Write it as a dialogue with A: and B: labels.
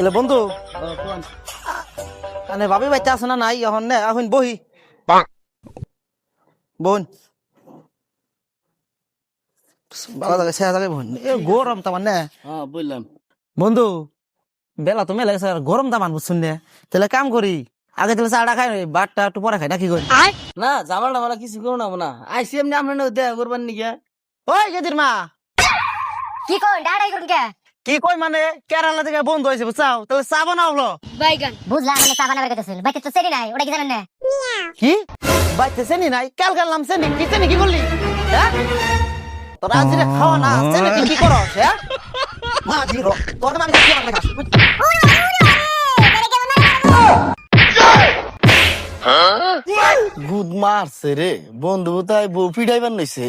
A: তাহলে বন্ধু মানে ভাবি বাইতে আছে না নাই এখন নে এখন বহি বোন ভালো লাগে সে জায়গায় বোন এ গরম তামান নে
B: হ্যাঁ বললাম
A: বন্ধু বেলা তো মেলে গেছে আর গরম তামান বুঝছুন নে তাহলে কাম করি আগে তাহলে চাটা খাই বারটা একটু পরে খাই নাকি করি
B: না জামাল টামালা কিছু করো না না আইসি এমনি আপনার দেখা করবার নিকে
A: ওই গেদির মা
C: কি কই ডাড়াই করুন কে
A: কি কই মানে কেরালা থেকে বন্ধ হয়েছে বুঝছাও তাহলে চা বানাও হলো
C: বাইগান বুঝলা মানে চা বানাবার কথা ছিল বাইতে তো সেরি নাই ওটা কি জানেন না
A: কি বাইতে চেনি নাই কাল গেলাম চেনি কি চেনি কি করলি হ্যাঁ তোর আজ রে খাওয়া না চেনি তুই কি করস হ্যাঁ মা জিরো তোর মানে কি আমার কাছে
B: গুদ মারছে রে বন্ধু তাই বউ পিঠাইবার নইছে